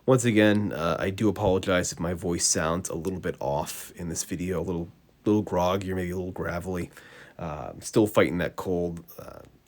Once again, I do apologize if my voice sounds a little bit off in this video, a little groggy or maybe a little gravelly. Still fighting that cold.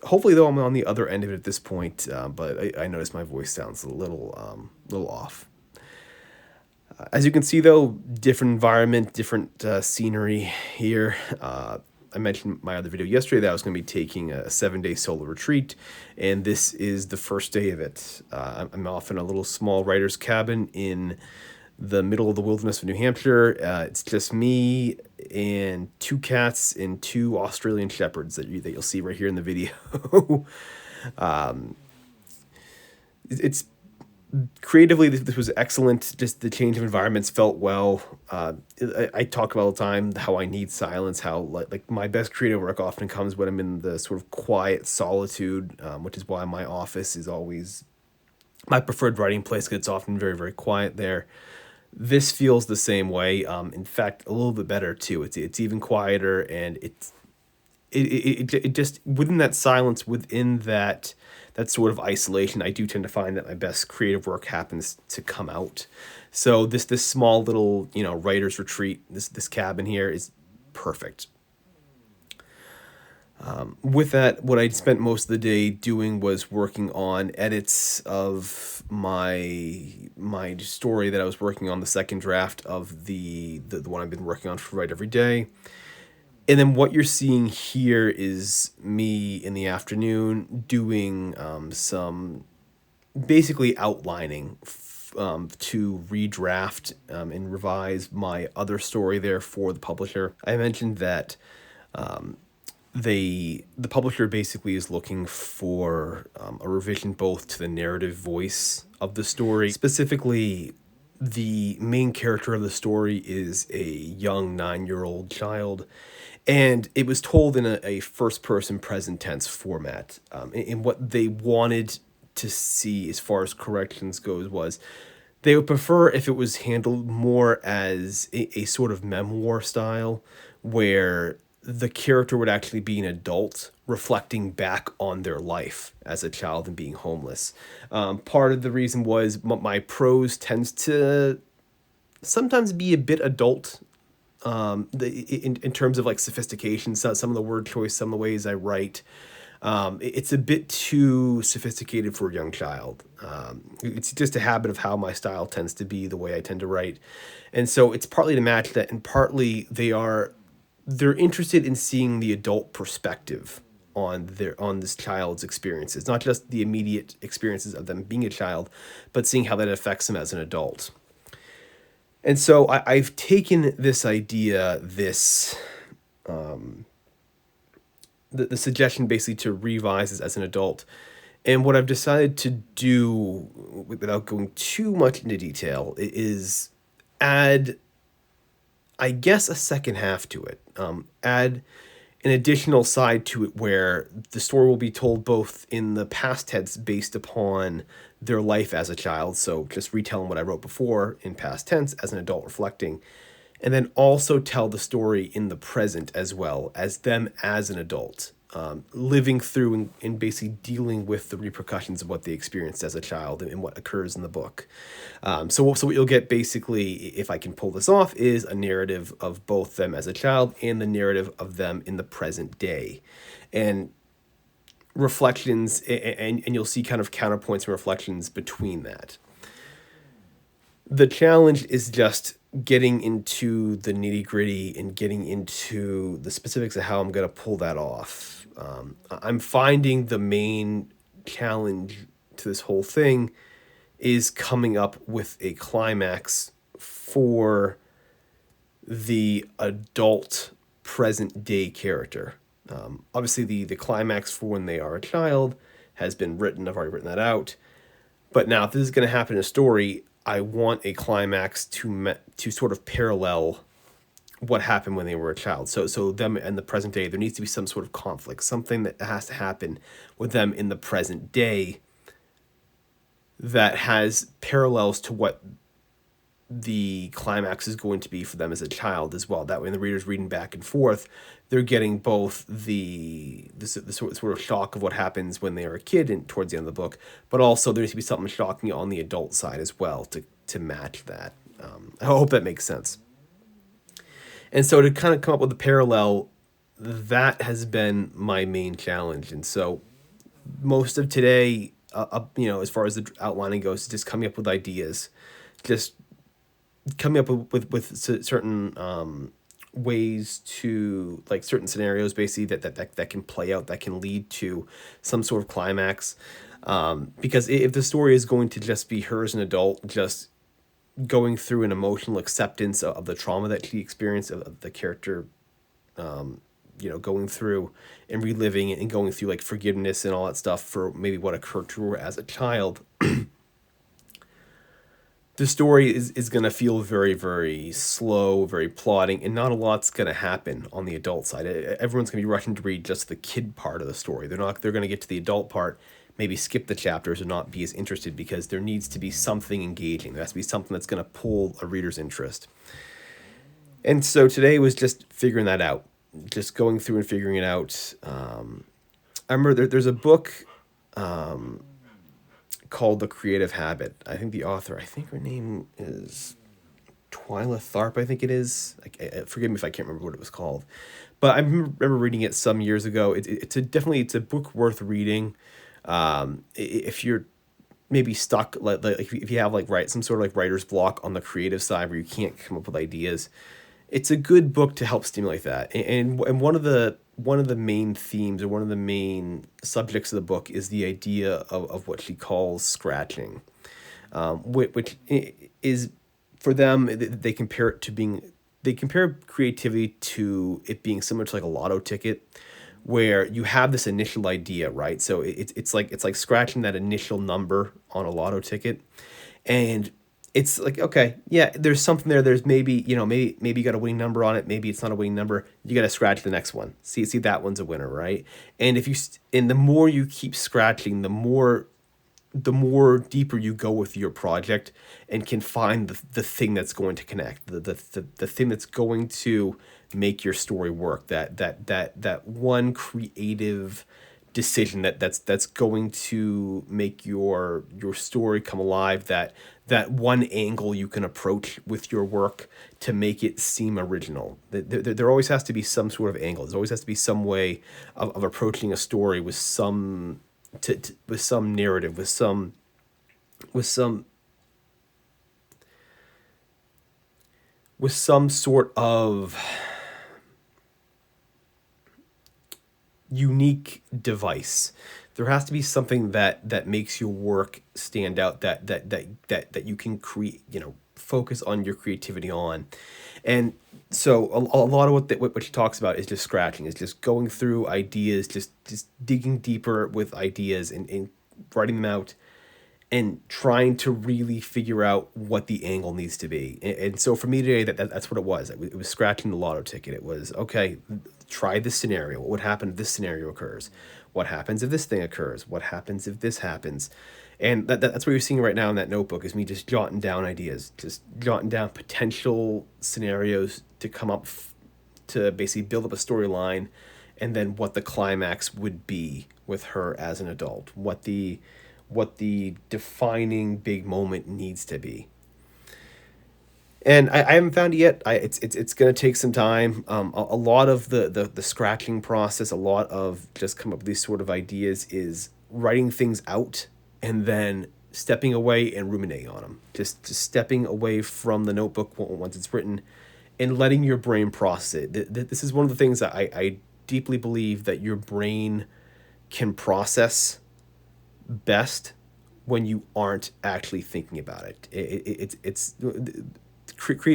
Hopefully, though, I'm on the other end of it at this point, but I notice my voice sounds a little off. As you can see, though, different environment, different scenery here. I mentioned in my other video yesterday that I was going to be taking a 7-day solo retreat, and this is the first day of it. I'm off in a little small writer's cabin in the middle of the wilderness of New Hampshire. It's just me and 2 cats and 2 Australian shepherds that you'll see right here in the video. It's creatively, this was excellent. Just the change of environments felt well. I talk about all the time how I need silence, how like my best creative work often comes when I'm in the sort of quiet solitude, which is why my office is always my preferred writing place, because it's often very, very quiet there. This feels the same way. In fact, a little bit better too. It's even quieter, and it just within that silence, within that sort of isolation, I do tend to find that my best creative work happens to come out. So this small little writer's retreat, this cabin here is perfect. With that, what I spent most of the day doing was working on edits of my story that I was working on, the second draft of the one I've been working on for Write Every Day. And then what you're seeing here is me in the afternoon doing some basically outlining to redraft and revise my other story there for the publisher. I mentioned that the publisher basically is looking for a revision both to the narrative voice of the story. Specifically, the main character of the story is a young 9-year-old child, and it was told in a first-person present tense format. And what they wanted to see as far as corrections goes was they would prefer if it was handled more as a sort of memoir style, where the character would actually be an adult reflecting back on their life as a child and being homeless. Part of the reason was my prose tends to sometimes be a bit adult in terms of like sophistication. So some of the word choice, some of the ways I write, it's a bit too sophisticated for a young child. It's just a habit of how my style tends to be, the way I tend to write. And so it's partly to match that, and partly they're interested in seeing the adult perspective on this child's experiences, not just the immediate experiences of them being a child, but seeing how that affects them as an adult. And so I've taken this idea, the suggestion basically to revise this as an adult, and what I've decided to do, without going too much into detail, is add, I guess, a second half to it. Add an additional side to it where the story will be told both in the past tense based upon their life as a child, so just retelling what I wrote before in past tense as an adult reflecting, and then also tell the story in the present as well as them as an adult, living through and basically dealing with the repercussions of what they experienced as a child and what occurs in the book. So what you'll get basically, if I can pull this off, is a narrative of both them as a child and the narrative of them in the present day. And reflections, and you'll see kind of counterpoints and reflections between that. The challenge is just getting into the nitty-gritty and getting into the specifics of how I'm going to pull that off. I'm finding the main challenge to this whole thing is coming up with a climax for the adult present day character. Obviously, the climax for when they are a child has been written. I've already written that out. But now, if this is going to happen in a story, I want a climax to sort of parallel what happened when they were a child. So them in the present day, there needs to be some sort of conflict, something that has to happen with them in the present day that has parallels to what the climax is going to be for them as a child as well. That way, when the reader's reading back and forth, they're getting both the sort of shock of what happens when they are a kid and towards the end of the book, but also there needs to be something shocking on the adult side as well to match that. I hope that makes sense. And so to kind of come up with a parallel, that has been my main challenge. And so most of today, as far as the outlining goes, is just coming up with ideas, just coming up with certain ways to, like, certain scenarios basically that can play out, that can lead to some sort of climax. Because if the story is going to just be her as an adult, just going through an emotional acceptance of the trauma that she experienced, of the character, going through and reliving and going through like forgiveness and all that stuff for maybe what occurred to her as a child, the story is going to feel very, very slow, very plodding, and not a lot's going to happen on the adult side. Everyone's going to be rushing to read just the kid part of the story. They're going to get to the adult part, maybe skip the chapters and not be as interested, because there needs to be something engaging. There has to be something that's going to pull a reader's interest. And so today was just figuring that out, just going through and figuring it out. I remember there's a book called The Creative Habit. I think the author, I think her name is Twyla Tharp, I think it is. Forgive me if I can't remember what it was called. But I remember reading it some years ago. It's a book worth reading. If you're maybe stuck, like if you have some sort of like writer's block on the creative side where you can't come up with ideas, it's a good book to help stimulate that. And one of the main themes, or one of the main subjects of the book, is the idea of what she calls scratching, which is, for them, they compare creativity to it being similar to like a lotto ticket, where you have this initial idea, right? So it's like scratching that initial number on a lotto ticket, and it's like, okay, yeah, there's something there. There's maybe you got a winning number on it. Maybe it's not a winning number. You got to scratch the next one. See that one's a winner, right? And the more you keep scratching, the more deeper you go with your project, and can find the thing that's going to connect, the thing that's going to make your story work, that one creative decision that's going to make your story come alive, that one angle you can approach with your work to make it seem original. There always has to be some sort of angle. There always has to be some way of approaching a story with some with some narrative, with some sort of unique device. There has to be something that makes your work stand out, that you can focus on your creativity on. And so a lot of what she talks about is just scratching, is just going through ideas, just digging deeper with ideas, and writing them out, and trying to really figure out what the angle needs to be. And so for me today, that's what it was. It was scratching the lotto ticket. It was, okay, try this scenario. What would happen if this scenario occurs? What happens if this thing occurs? What happens if this happens? And that's what you're seeing right now in that notebook, is me just jotting down ideas, just jotting down potential scenarios to come up to basically build up a storyline, and then what the climax would be with her as an adult, what the defining big moment needs to be. And I haven't found it yet. It's going to take some time. A lot of the scratching process, a lot of just come up with these sort of ideas, is writing things out and then stepping away and ruminating on them. Just stepping away from the notebook once it's written, and letting your brain process it. This is one of the things that I deeply believe, that your brain can process best when you aren't actually thinking about it. It's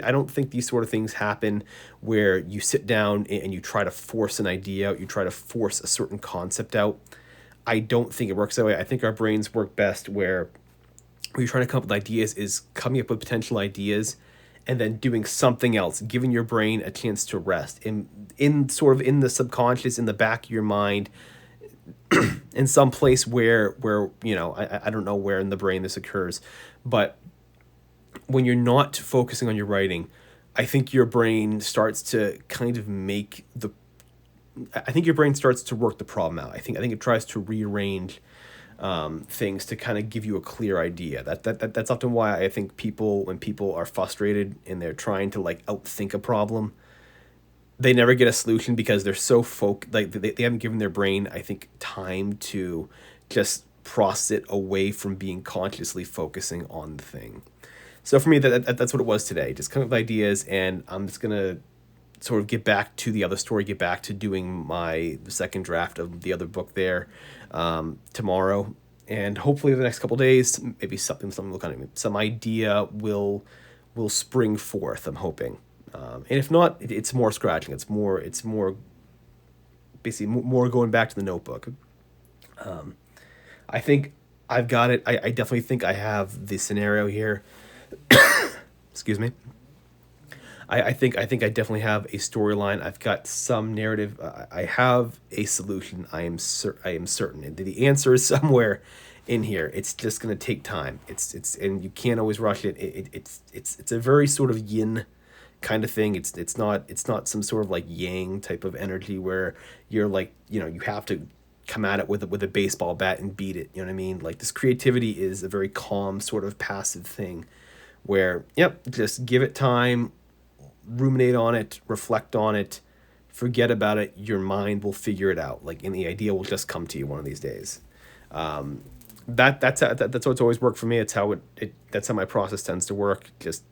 I don't think these sort of things happen where you sit down and you try to force an idea out, you try to force a certain concept out. I don't think it works that way. I think our brains work best where you're trying to come up with ideas, is coming up with potential ideas, and then doing something else, giving your brain a chance to rest in sort of in the subconscious, in the back of your mind, in some place where I don't know where in the brain this occurs, but when you're not focusing on your writing, I think your brain starts to kind of make the I think your brain starts to work the problem out. I think it tries to rearrange things to kind of give you a clear idea. That's often why I think when people are frustrated and they're trying to like outthink a problem, they never get a solution because they're so they haven't given their brain, I think, time to just process it away from being consciously focusing on the thing. So for me, that's what it was today. Just come up with ideas, and I'm just gonna sort of get back to the other story, get back to doing my second draft of the other book there tomorrow, and hopefully the next couple days, maybe something will kind of some idea will spring forth. I'm hoping, and if not, it's more scratching. It's more basically more going back to the notebook. I think I've got it. I definitely think I have the scenario here. Excuse me. I think I definitely have a storyline. I've got some narrative. I have a solution. I am certain. The answer is somewhere in here. It's just gonna take time. And you can't always rush it. It's a very sort of yin kind of thing. It's not some sort of like yang type of energy where you're like, you have to come at it with a baseball bat and beat it. You know what I mean? Like, this creativity is a very calm sort of passive thing where, yep, just give it time, ruminate on it, reflect on it, forget about it. Your mind will figure it out. Like, and the idea will just come to you one of these days. That's what's always worked for me. It's how that's how my process tends to work. Just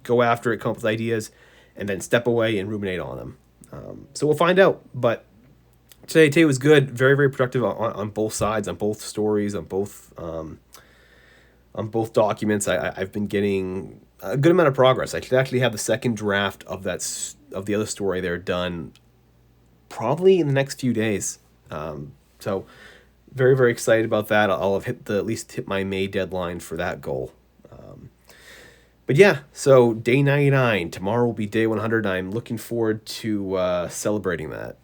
go after it, come up with ideas, and then step away and ruminate on them. So we'll find out. But today was good. Very, very productive on both sides, on both stories, on both documents. I've been getting a good amount of progress. I should actually have the second draft of the other story there done probably in the next few days. So very, very excited about that. I'll have at least hit my May deadline for that goal. But yeah, so day 99. Tomorrow will be day 100. I'm looking forward to celebrating that.